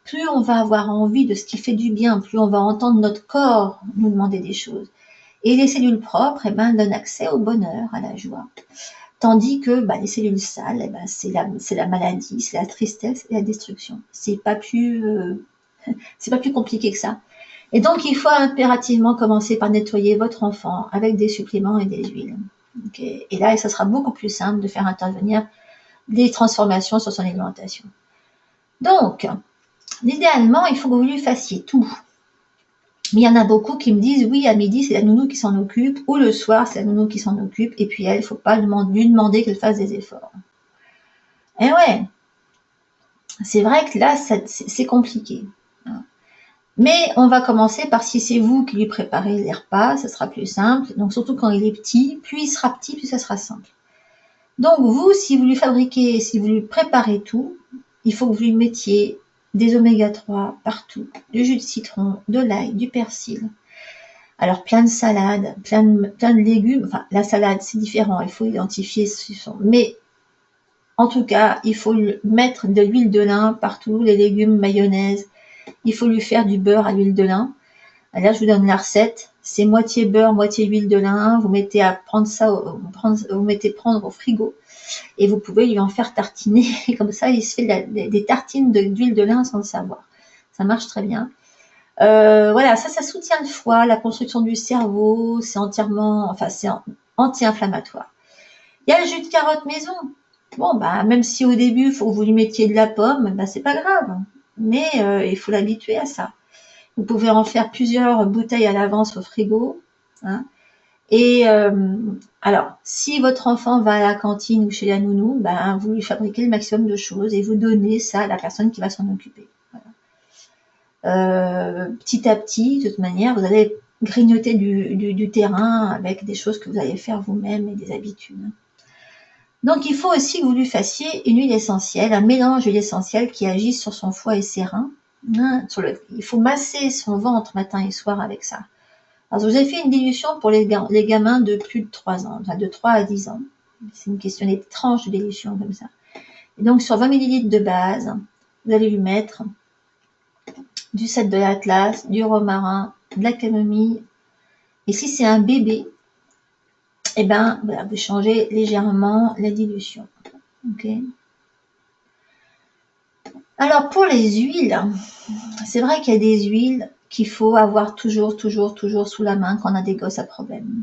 plus on va avoir envie de ce qui fait du bien, plus on va entendre notre corps nous demander des choses. Et les cellules propres, donnent accès au bonheur, à la joie. Tandis que les cellules sales, c'est la maladie, c'est la tristesse et la destruction. C'est pas plus compliqué que ça. Et donc, il faut impérativement commencer par nettoyer votre enfant avec des suppléments et des huiles. Okay. Et là, ça sera beaucoup plus simple de faire intervenir des transformations sur son alimentation. Donc, idéalement, il faut que vous lui fassiez tout. Mais il y en a beaucoup qui me disent, oui, à midi, c'est la nounou qui s'en occupe, ou le soir, c'est la nounou qui s'en occupe, et puis elle, il ne faut pas lui demander qu'elle fasse des efforts. Et ouais, c'est vrai que là, c'est compliqué. Mais on va commencer par si c'est vous qui lui préparez les repas, ça sera plus simple. Donc surtout quand il est petit, plus il sera petit, plus ça sera simple. Donc vous, si vous lui fabriquez, si vous lui préparez tout, il faut que vous lui mettiez des oméga 3 partout, du jus de citron, de l'ail, du persil. Alors plein de salades, plein de légumes. Enfin, la salade c'est différent, il faut identifier ce sont. Mais en tout cas, il faut mettre de l'huile de lin partout, les légumes, mayonnaise. Il faut lui faire du beurre à l'huile de lin. Là, je vous donne la recette. C'est moitié beurre, moitié huile de lin. Vous mettez prendre au frigo. Et vous pouvez lui en faire tartiner. Comme ça, il se fait des tartines d'huile de lin sans le savoir. Ça marche très bien. Voilà, ça soutient le foie, la construction du cerveau. C'est c'est anti-inflammatoire. Il y a le jus de carotte maison. Bon, même si au début, il faut que vous lui mettiez de la pomme, c'est pas grave. Mais il faut l'habituer à ça. Vous pouvez en faire plusieurs bouteilles à l'avance au frigo. Hein. Et alors, si votre enfant va à la cantine ou chez la nounou, vous lui fabriquez le maximum de choses et vous donnez ça à la personne qui va s'en occuper. Voilà. Petit à petit, de toute manière, vous allez grignoter du terrain avec des choses que vous allez faire vous-même et des habitudes. Donc, il faut aussi que vous lui fassiez une huile essentielle, un mélange d'huile essentielle qui agisse sur son foie et ses reins. Hein, il faut masser son ventre matin et soir avec ça. Alors, vous avez fait une dilution pour les gamins de plus de 3 ans, enfin de 3 à 10 ans. C'est une question des tranches de dilution comme ça. Et donc, sur 20 ml de base, vous allez lui mettre du cèdre de l'Atlas, du romarin, de la camomille. Et si c'est un bébé, voilà, vous changez légèrement la dilution. Okay. Alors pour les huiles, c'est vrai qu'il y a des huiles qu'il faut avoir toujours sous la main quand on a des gosses à problème.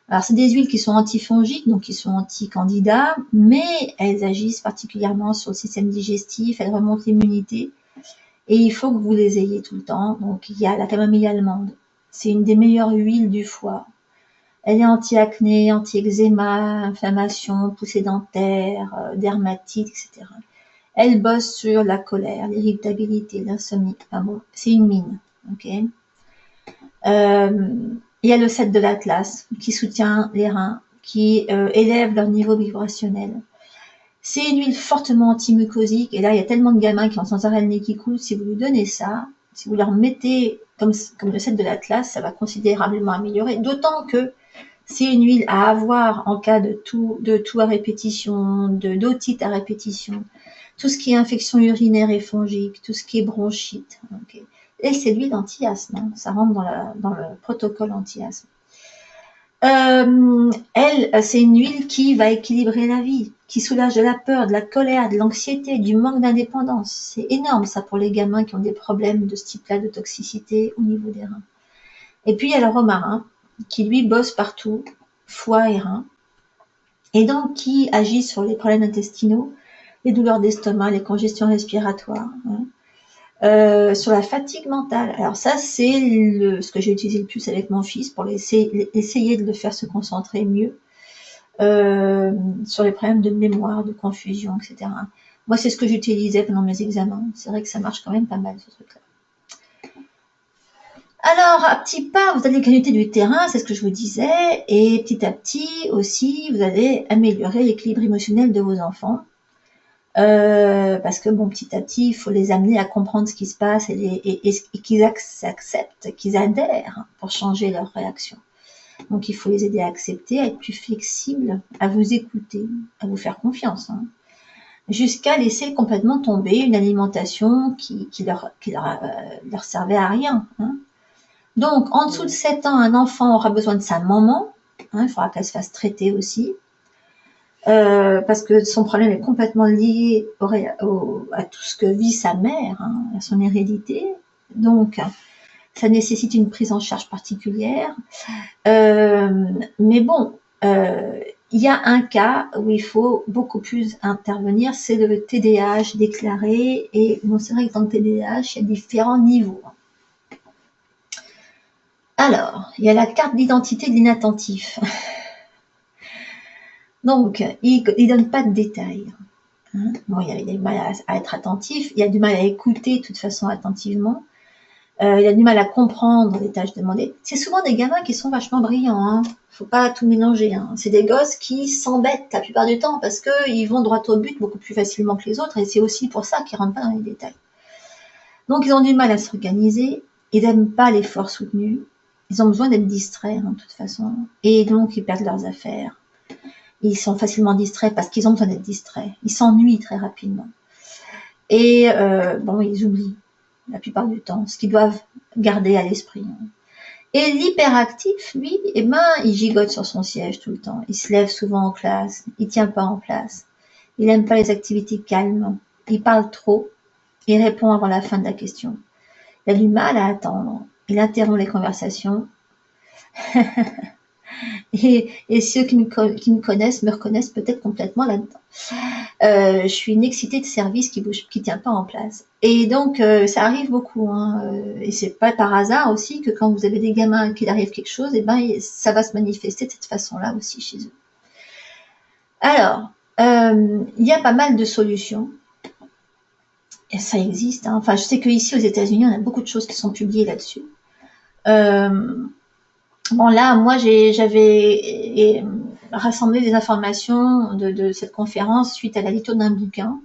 Alors c'est des huiles qui sont antifongiques, donc qui sont anti-candidats, mais elles agissent particulièrement sur le système digestif, elles remontent l'immunité, et il faut que vous les ayez tout le temps. Donc il y a la camomille allemande, c'est une des meilleures huiles du foie. Elle est anti-acné, anti-eczéma, inflammation, poussée dentaire, dermatite, etc. Elle bosse sur la colère, l'irritabilité, l'insomnie. Enfin bon, c'est une mine. Ok. Il y a le 7 de l'Atlas qui soutient les reins, qui élève leur niveau vibrationnel. C'est une huile fortement antimucosique. Et là, il y a tellement de gamins qui ont sans arrêt le nez qui coule. Si vous lui donnez ça, si vous leur mettez comme le 7 de l'Atlas, ça va considérablement améliorer. D'autant que c'est une huile à avoir en cas de toux à répétition, d'otite à répétition, tout ce qui est infection urinaire et fongique, tout ce qui est bronchite. Okay. Et c'est l'huile anti-asthme, hein. Ça rentre dans le protocole anti-asthme. C'est une huile qui va équilibrer la vie, qui soulage de la peur, de la colère, de l'anxiété, du manque d'indépendance. C'est énorme ça pour les gamins qui ont des problèmes de ce type-là de toxicité au niveau des reins. Et puis il y a le romarin qui lui bosse partout, foie et reins, et donc qui agit sur les problèmes intestinaux, les douleurs d'estomac, les congestions respiratoires, hein. Sur la fatigue mentale. Alors ça, c'est ce que j'ai utilisé le plus avec mon fils pour essayer de le faire se concentrer mieux sur les problèmes de mémoire, de confusion, etc. Moi, c'est ce que j'utilisais pendant mes examens. C'est vrai que ça marche quand même pas mal, ce truc-là. Alors, à petits pas, vous allez grignoter du terrain, c'est ce que je vous disais, et petit à petit aussi, vous allez améliorer l'équilibre émotionnel de vos enfants. Parce que bon, petit à petit, il faut les amener à comprendre ce qui se passe et qu'ils acceptent, qu'ils adhèrent pour changer leur réaction. Donc, il faut les aider à accepter, à être plus flexibles, à vous écouter, à vous faire confiance, hein, jusqu'à laisser complètement tomber une alimentation qui leur servait à rien, hein. Donc, en dessous de 7 ans, un enfant aura besoin de sa maman, hein, il faudra qu'elle se fasse traiter aussi. Parce que son problème est complètement lié à tout ce que vit sa mère, hein, à son hérédité. Donc, ça nécessite une prise en charge particulière. Mais bon, il y a un cas où il faut beaucoup plus intervenir, c'est le TDAH déclaré. Et bon, c'est vrai que dans le TDAH, il y a différents niveaux. Alors, il y a la carte d'identité de l'inattentif. Donc, il donne pas de détails. Hein. Bon, il a du mal à être attentif, il a du mal à écouter de toute façon attentivement, il a du mal à comprendre les tâches demandées. C'est souvent des gamins qui sont vachement brillants, hein. Faut pas tout mélanger, hein. C'est des gosses qui s'embêtent la plupart du temps parce qu'ils vont droit au but beaucoup plus facilement que les autres, et c'est aussi pour ça qu'ils rentrent pas dans les détails. Donc ils ont du mal à s'organiser, ils n'aiment pas l'effort soutenu, ils ont besoin d'être distraits, hein, de toute façon, et donc ils perdent leurs affaires. Ils sont facilement distraits parce qu'ils ont besoin d'être distraits. Ils s'ennuient très rapidement. Et bon, ils oublient la plupart du temps ce qu'ils doivent garder à l'esprit. Et l'hyperactif, lui, eh ben, il gigote sur son siège tout le temps. Il se lève souvent en classe. Il tient pas en place. Il n'aime pas les activités calmes. Il parle trop. Il répond avant la fin de la question. Il a du mal à attendre. Il interrompt les conversations. Et ceux qui me connaissent me reconnaissent peut-être complètement là-dedans. Je suis une excitée de service qui bouge, qui tient pas en place. Et donc, ça arrive beaucoup, hein, et c'est pas par hasard aussi que quand vous avez des gamins qu'il arrive quelque chose, et ben, ça va se manifester de cette façon-là aussi chez eux. Alors, il y a pas mal de solutions. Et ça existe, hein. Enfin, je sais qu'ici aux États-Unis, on a beaucoup de choses qui sont publiées là-dessus. Bon, là, moi, j'avais rassemblé des informations de cette conférence suite à la lecture d'un bouquin.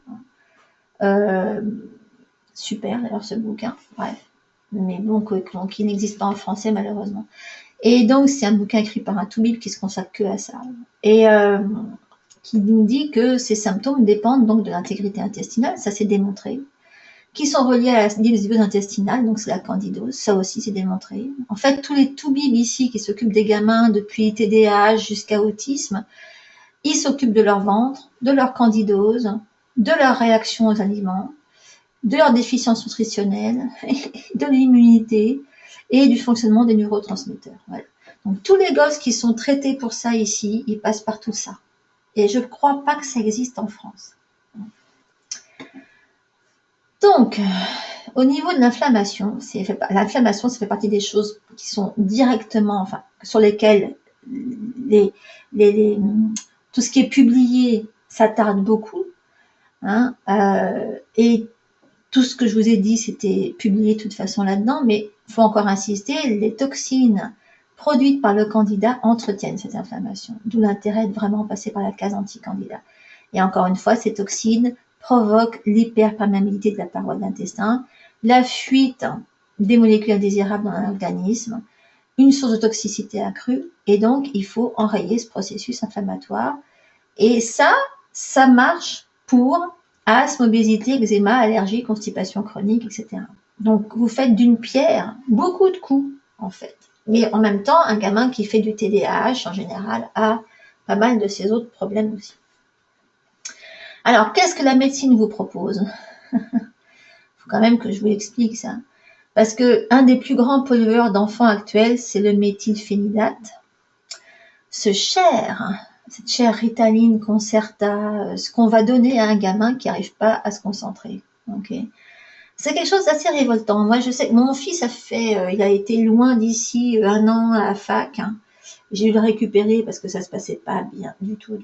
Super, d'ailleurs, ce bouquin. Bref. Mais bon, qui n'existe pas en français, malheureusement. Et donc, c'est un bouquin écrit par un toubib qui se consacre que à ça. Et qui nous dit que ces symptômes dépendent donc de l'intégrité intestinale, ça c'est démontré, qui sont reliés à la dysbiose intestinale, donc c'est la candidose, ça aussi c'est démontré. En fait, tous les toubibs ici qui s'occupent des gamins depuis TDAH jusqu'à autisme, ils s'occupent de leur ventre, de leur candidose, de leur réaction aux aliments, de leur déficience nutritionnelle, de l'immunité et du fonctionnement des neurotransmetteurs. Voilà. Donc tous les gosses qui sont traités pour ça ici, ils passent par tout ça. Et je ne crois pas que ça existe en France. Donc, au niveau de l'inflammation, ça fait partie des choses qui sont directement, enfin, sur lesquelles les, les, tout ce qui est publié, ça tarde beaucoup, hein, et tout ce que je vous ai dit, c'était publié de toute façon là-dedans, mais il faut encore insister, les toxines produites par le candidat entretiennent cette inflammation, d'où l'intérêt de vraiment passer par la case anti-candidat. Et encore une fois, ces toxines provoquent l'hyperperméabilité de la paroi de l'intestin, la fuite des molécules indésirables dans l'organisme, une source de toxicité accrue, et donc il faut enrayer ce processus inflammatoire. Et ça marche pour asthme, obésité, eczéma, allergie, constipation chronique, etc. Donc vous faites d'une pierre beaucoup de coups, en fait. Mais en même temps, un gamin qui fait du TDAH, en général, a pas mal de ces autres problèmes aussi. Alors, qu'est-ce que la médecine vous propose? Il faut quand même que je vous explique ça. Parce que un des plus grands pollueurs d'enfants actuels, c'est le méthylphénidate. Cette chère Ritaline, Concerta, ce qu'on va donner à un gamin qui n'arrive pas à se concentrer. Okay. C'est quelque chose d'assez révoltant. Moi, je sais que mon fils il a été loin d'ici 1 an à la fac. Hein. J'ai dû le récupérer parce que ça se passait pas bien du tout.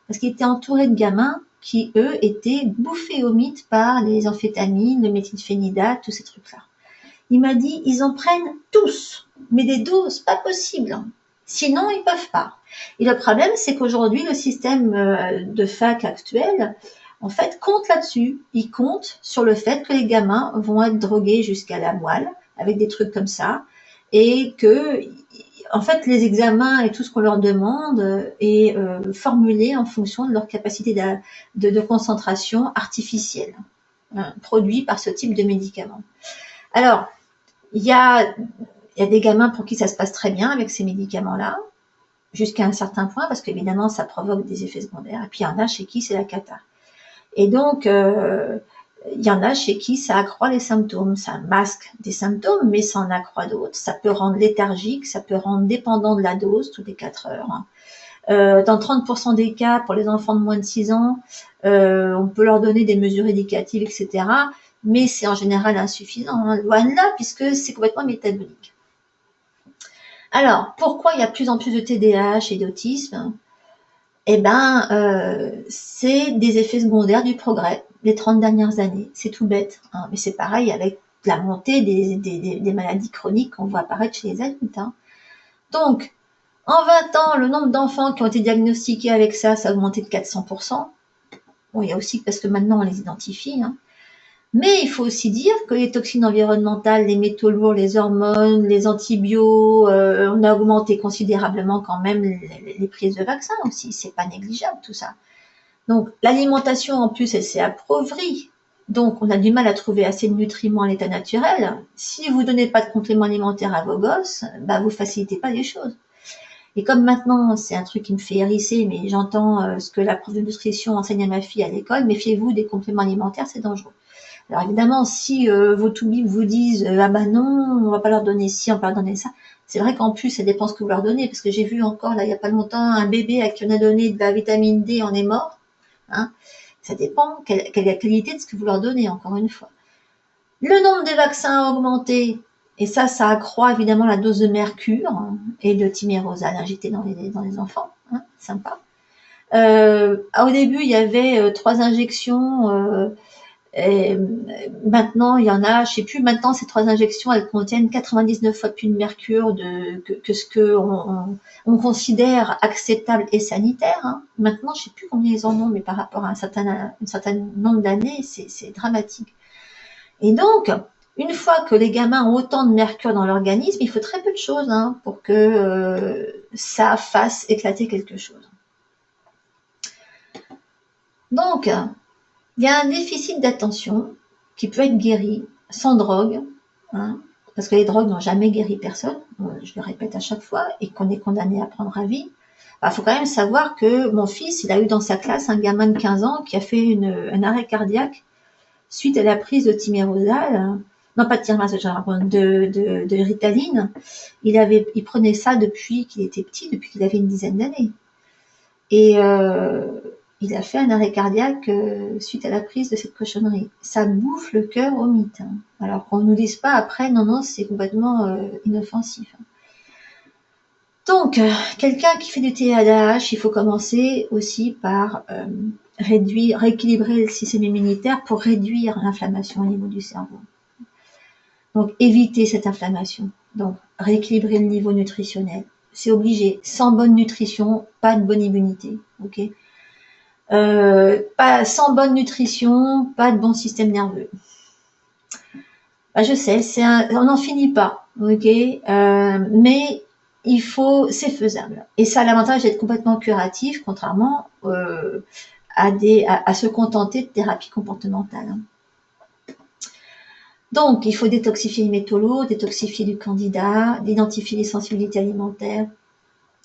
Parce qu'il était entouré de gamins qui, eux, étaient bouffés au mythe par les amphétamines, le méthylphénidate, tous ces trucs-là. Il m'a dit, ils en prennent tous, mais des doses pas possibles. Sinon, ils peuvent pas. Et le problème, c'est qu'aujourd'hui, le système de fac actuel, en fait, compte là-dessus. Il compte sur le fait que les gamins vont être drogués jusqu'à la moelle, avec des trucs comme ça, et que, en fait, les examens et tout ce qu'on leur demande est formulé en fonction de leur capacité de concentration artificielle, hein, produit par ce type de médicaments. Alors, il y a des gamins pour qui ça se passe très bien avec ces médicaments-là, jusqu'à un certain point, parce qu'évidemment, ça provoque des effets secondaires. Et puis, il y en a chez qui c'est la cata. Et donc, il y en a chez qui ça accroît les symptômes. Ça masque des symptômes, mais ça en accroît d'autres. Ça peut rendre léthargique, ça peut rendre dépendant de la dose toutes les 4 heures. Dans 30% des cas, pour les enfants de moins de 6 ans, on peut leur donner des mesures éducatives, etc., mais c'est en général insuffisant, hein, loin de là, puisque c'est complètement métabolique. Alors, pourquoi il y a de plus en plus de TDAH et d'autisme? Eh ben, c'est des effets secondaires du progrès des 30 dernières années. C'est tout bête, hein, mais c'est pareil avec la montée des maladies chroniques qu'on voit apparaître chez les adultes. Hein. Donc, en 20 ans, le nombre d'enfants qui ont été diagnostiqués avec ça, ça a augmenté de 400%. Bon, il y a aussi parce que maintenant on les identifie, hein. Mais il faut aussi dire que les toxines environnementales, les métaux lourds, les hormones, les antibiotiques, on a augmenté considérablement quand même les prises de vaccins aussi. C'est pas négligeable tout ça. Donc l'alimentation en plus, elle s'est appauvrie. Donc on a du mal à trouver assez de nutriments à l'état naturel. Si vous donnez pas de compléments alimentaires à vos gosses, bah vous facilitez pas les choses. Et comme maintenant, c'est un truc qui me fait hérisser, mais j'entends ce que la prof de nutrition enseigne à ma fille à l'école, méfiez-vous des compléments alimentaires, c'est dangereux. Alors évidemment, si vos toubibs vous disent ah bah non, on va pas leur donner ci, on va pas leur donner ça, c'est vrai qu'en plus ça dépend ce que vous leur donnez, parce que j'ai vu encore là il y a pas longtemps un bébé à qui on a donné de la vitamine D, en est mort. Hein. Ça dépend quelle est la qualité de ce que vous leur donnez, encore une fois. Le nombre de vaccins a augmenté, et ça accroît évidemment la dose de mercure et de thymérosal injecté dans les enfants. Hein, sympa. Au début, il y avait 3 injections. Et maintenant, il y en a, je sais plus, maintenant ces 3 injections, elles contiennent 99 fois plus de mercure que ce que on considère acceptable et sanitaire. Hein. Maintenant, je sais plus combien ils en ont, mais par rapport à un certain nombre d'années, c'est dramatique. Et donc, une fois que les gamins ont autant de mercure dans l'organisme, il faut très peu de choses hein, pour que ça fasse éclater quelque chose. Donc, il y a un déficit d'attention qui peut être guéri sans drogue, hein, parce que les drogues n'ont jamais guéri personne, je le répète à chaque fois, et qu'on est condamné à prendre à vie. Il faut quand même savoir que mon fils, il a eu dans sa classe un gamin de 15 ans qui a fait un arrêt cardiaque suite à la prise de thymérosal, non pas de thymérosal, de Ritaline. Il prenait ça depuis qu'il était petit, depuis qu'il avait une dizaine d'années. Et il a fait un arrêt cardiaque suite à la prise de cette cochonnerie. Ça bouffe le cœur au mythe. Hein. Alors qu'on ne nous dise pas après, non, c'est complètement inoffensif. Hein. Donc, quelqu'un qui fait du TDAH, il faut commencer aussi par rééquilibrer le système immunitaire pour réduire l'inflammation au niveau du cerveau. Donc, éviter cette inflammation. Donc, rééquilibrer le niveau nutritionnel. C'est obligé. Sans bonne nutrition, pas de bonne immunité. Ok. Sans bonne nutrition, pas de bon système nerveux. Bah, je sais, on n'en finit pas. Ok. Mais c'est faisable. Et ça a l'avantage d'être complètement curatif, contrairement à se contenter de thérapie comportementale. Donc, il faut détoxifier les métaux lourds, détoxifier du candida, identifier les sensibilités alimentaires,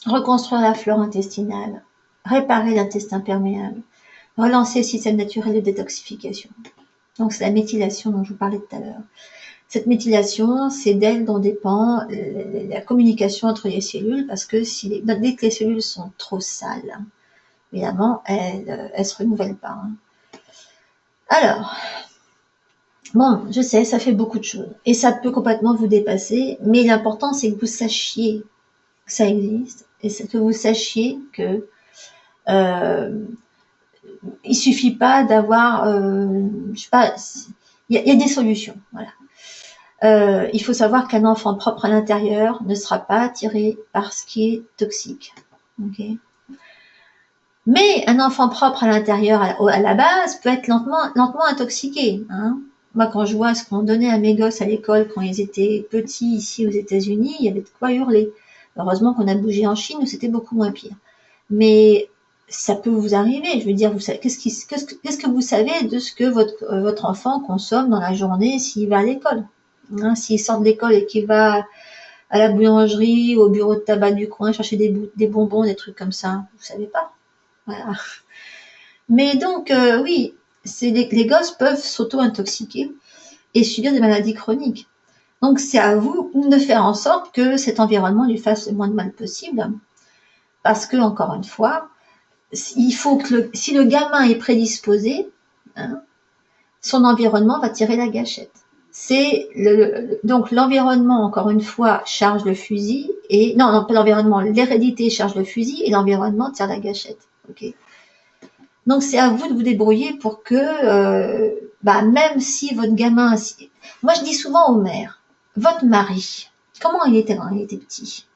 reconstruire la flore intestinale, réparer l'intestin perméable, relancer le système naturel de détoxification. Donc, c'est la méthylation dont je vous parlais tout à l'heure. Cette méthylation, c'est d'elle dont dépend la communication entre les cellules, parce que dès que les cellules sont trop sales, évidemment, elles se renouvellent pas. Alors, bon, je sais, ça fait beaucoup de choses. Et ça peut complètement vous dépasser, mais l'important, c'est que vous sachiez que ça existe, et que vous sachiez que il suffit pas d'avoir, je sais pas, il y a des solutions, voilà. Il faut savoir qu'un enfant propre à l'intérieur ne sera pas attiré par ce qui est toxique. Okay. Mais un enfant propre à l'intérieur, à la base, peut être lentement intoxiqué. Hein. Moi, quand je vois ce qu'on donnait à mes gosses à l'école quand ils étaient petits ici aux États-Unis, il y avait de quoi hurler. Heureusement qu'on a bougé en Chine où c'était beaucoup moins pire. Mais ça peut vous arriver. Je veux dire, qu'est-ce que vous savez de ce que votre enfant consomme dans la journée s'il va à l'école? Hein, s'il sort de l'école et qu'il va à la boulangerie, au bureau de tabac du coin, chercher des bonbons, des trucs comme ça, vous savez pas. Voilà. Mais donc, oui, les gosses peuvent s'auto-intoxiquer et subir des maladies chroniques. Donc, c'est à vous de faire en sorte que cet environnement lui fasse le moins de mal possible. Parce que, encore une fois, il faut que si le gamin est prédisposé, hein, son environnement va tirer la gâchette. Donc l'environnement, encore une fois, charge le fusil et non pas l'environnement, l'hérédité charge le fusil et l'environnement tire la gâchette. Ok. Donc c'est à vous de vous débrouiller pour que, même si votre gamin, moi je dis souvent aux mères, votre mari, comment il était quand il était petit.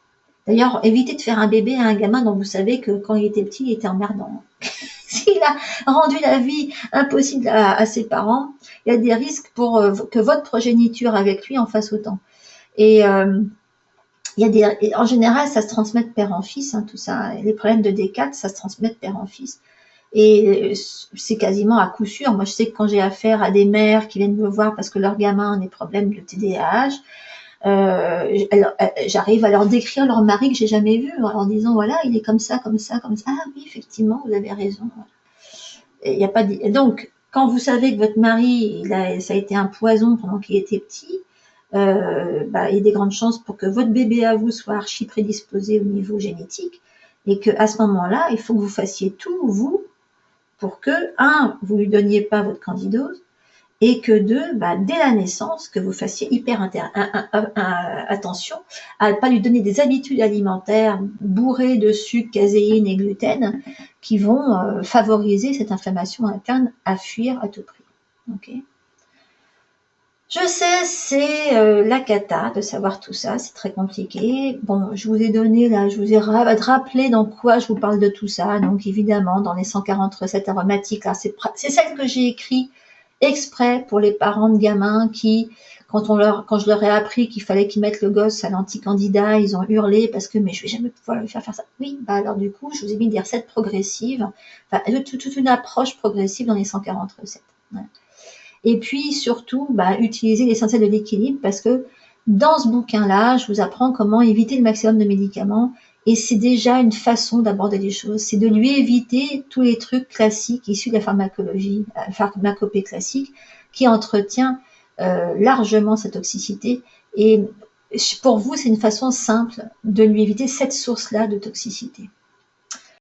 D'ailleurs, évitez de faire un bébé à un gamin dont vous savez que quand il était petit, il était emmerdant. S'il a rendu la vie impossible à ses parents, il y a des risques pour que votre progéniture avec lui en fasse autant. Et en général, ça se transmet de père en fils, hein, tout ça. Les problèmes de D4, ça se transmet de père en fils. Et c'est quasiment à coup sûr. Moi, je sais que quand j'ai affaire à des mères qui viennent me voir parce que leur gamin a des problèmes de TDAH, j'arrive à leur décrire leur mari que j'ai jamais vu en leur disant voilà, il est comme ça, comme ça, comme ça. Ah oui, effectivement, vous avez raison. Il y a pas de... Donc, quand vous savez que votre mari, ça a été un poison pendant qu'il était petit, il y a des grandes chances pour que votre bébé à vous soit archi prédisposé au niveau génétique et que à ce moment-là, il faut que vous fassiez tout, vous, pour que, vous lui donniez pas votre candidose, et que dès la naissance, que vous fassiez hyper attention à ne pas lui donner des habitudes alimentaires bourrées de sucre, caséine et gluten qui vont favoriser cette inflammation interne à fuir à tout prix. Okay. Je sais, c'est la cata de savoir tout ça, c'est très compliqué. Bon, je vous ai donné là, je vous ai rappelé dans quoi je vous parle de tout ça. Donc évidemment, dans les 140 recettes aromatiques, là, c'est celle que j'ai écrite exprès pour les parents de gamins qui, quand je leur ai appris qu'il fallait qu'ils mettent le gosse à l'anti-candidat, ils ont hurlé parce que mais je vais jamais pouvoir lui faire ça. Oui, alors du coup, je vous ai mis des recettes progressives, toute une approche progressive dans les 140 recettes. Ouais. Et puis surtout, utiliser l'essentiel de l'équilibre parce que dans ce bouquin-là, je vous apprends comment éviter le maximum de médicaments. Et c'est déjà une façon d'aborder les choses, c'est de lui éviter tous les trucs classiques issus de la pharmacopée classique qui entretient largement sa toxicité. Et pour vous, c'est une façon simple de lui éviter cette source-là de toxicité.